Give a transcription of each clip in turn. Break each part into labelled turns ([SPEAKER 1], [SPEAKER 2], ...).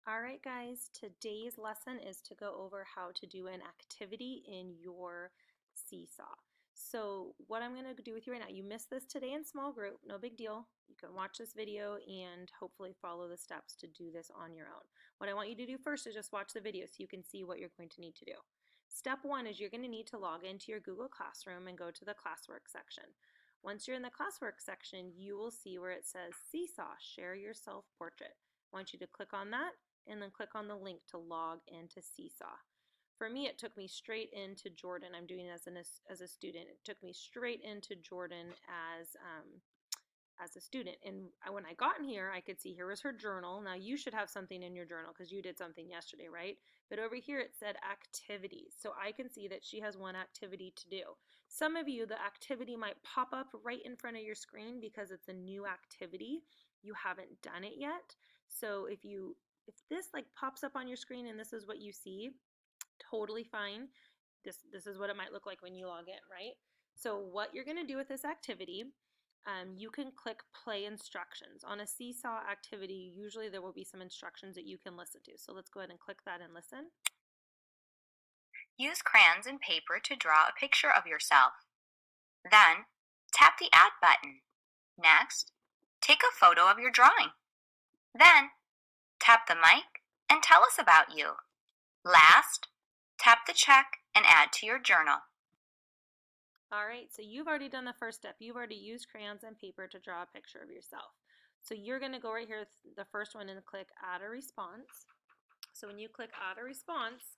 [SPEAKER 1] All right, guys, today's lesson is to go over how to do an activity in your Seesaw. So what I'm going to do with you right now, you missed this today in small group, no big deal. You can watch this video and hopefully follow the steps to do this on your own. What I want you to do first is just watch the video so you can see what you're going to need to do. Step one is you're going to need to log into your Google Classroom and go to the classwork section. Once you're in the classwork section, you will see where it says Seesaw, Share Your Self-Portrait. I want you to click on that and then click on the link to log into Seesaw. For me, it took me straight into Jordan. I'm doing it as a student. It took me straight into Jordan as a student. And when I got in here, I could see here was her journal. Now you should have something in your journal because you did something yesterday, right? But over here it said activities. So I can see that she has one activity to do. Some of you, the activity might pop up right in front of your screen because it's a new activity. You haven't done it yet. So if this like pops up on your screen and this is what you see, totally fine. This is what it might look like when you log in, right? So what you're going to do with this activity, you can click play instructions. On a Seesaw activity, usually there will be some instructions that you can listen to. So let's go ahead and click that and listen.
[SPEAKER 2] Use crayons and paper to draw a picture of yourself. Then, tap the Add button. Next, take a photo of your drawing. Then, tap the mic and tell us about you. Last, tap the check and add to your journal.
[SPEAKER 1] All right, so you've already done the first step. You've already used crayons and paper to draw a picture of yourself. So you're going to go right here, the first one, and click Add a Response. So when you click Add a Response,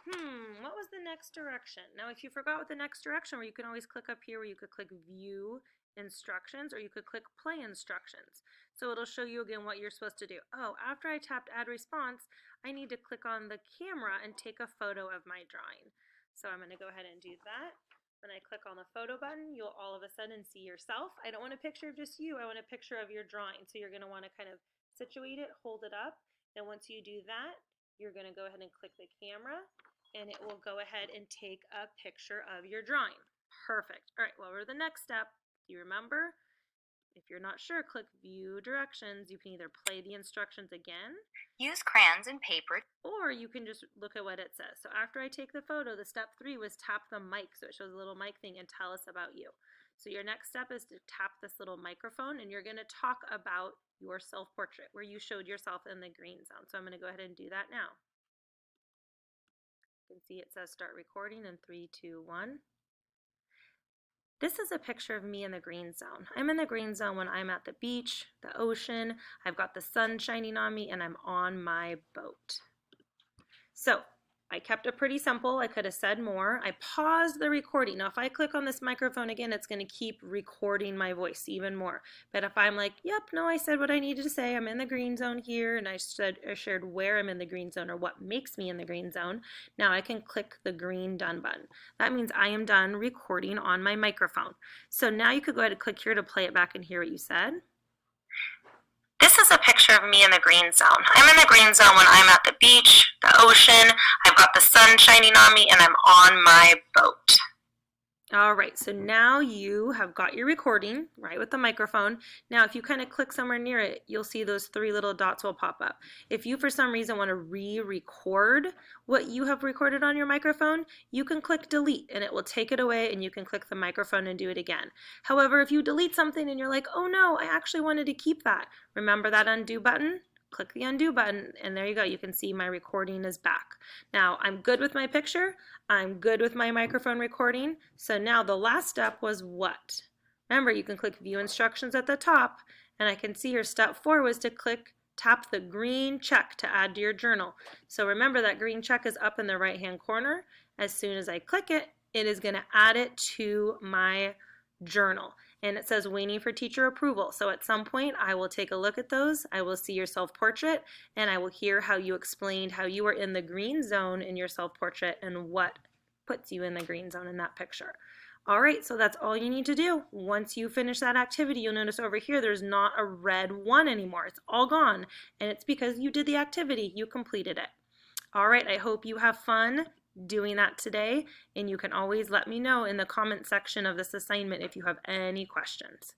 [SPEAKER 1] what was the next direction? Now, if you forgot what the next direction were, you can always click up here where you could click View Instructions, or you could click Play Instructions. So it'll show you again what you're supposed to do. Oh, after I tapped Add Response, I need to click on the camera and take a photo of my drawing. So I'm going to go ahead and do that. When I click on the photo button, you'll all of a sudden see yourself. I don't want a picture of just you. I want a picture of your drawing. So you're going to want to kind of situate it, hold it up. And once you do that, you're going to go ahead and click the camera, and it will go ahead and take a picture of your drawing. Perfect. All right, what were the next step? Do you remember? If you're not sure, click View Directions. You can either play the instructions again.
[SPEAKER 2] Use crayons and paper.
[SPEAKER 1] Or you can just look at what it says. So after I take the photo, the step 3 was tap the mic. So it shows a little mic thing and tell us about you. So your next step is to tap this little microphone, and you're going to talk about your self-portrait where you showed yourself in the green zone. So I'm going to go ahead and do that now. You can see it says start recording in 3, 2, 1. This is a picture of me in the green zone. I'm in the green zone when I'm at the beach, the ocean, I've got the sun shining on me, and I'm on my boat. So I kept it pretty simple. I could have said more. I paused the recording. Now if I click on this microphone again, it's going to keep recording my voice even more. But if I'm like, yep, no, I said what I needed to say. I'm in the green zone here, and I shared where I'm in the green zone or what makes me in the green zone. Now I can click the green done button. That means I am done recording on my microphone. So now you could go ahead and click here to play it back and hear what you said.
[SPEAKER 2] This is a picture of me in the green zone. I'm in the green zone when I'm at the beach, the ocean, I've got the sun shining on me, and I'm on my boat.
[SPEAKER 1] All right, so now you have got your recording, right, with the microphone. Now, if you kind of click somewhere near it, you'll see those 3 little dots will pop up. If you, for some reason, want to re-record what you have recorded on your microphone, you can click delete, and it will take it away, and you can click the microphone and do it again. However, if you delete something and you're like, oh no, I actually wanted to keep that, remember that undo button? Click the undo button, and there you go. You can see my recording is back. Now, I'm good with my picture. I'm good with my microphone recording. So now the last step was what? Remember, you can click View Instructions at the top, and I can see here step 4 was to tap the green check to add to your journal. So remember that green check is up in the right-hand corner. As soon as I click it, it is going to add it to my journal. And it says waiting for teacher approval. So at some point I will take a look at those. I will see your self-portrait, and I will hear how you explained how you were in the green zone in your self-portrait and what puts you in the green zone in that picture. All right, so that's all you need to do. Once you finish that activity, you'll notice over here there's not a red 1 anymore. It's all gone, and it's because you did the activity. You completed it. All right, I hope you have fun doing that today, and you can always let me know in the comment section of this assignment if you have any questions.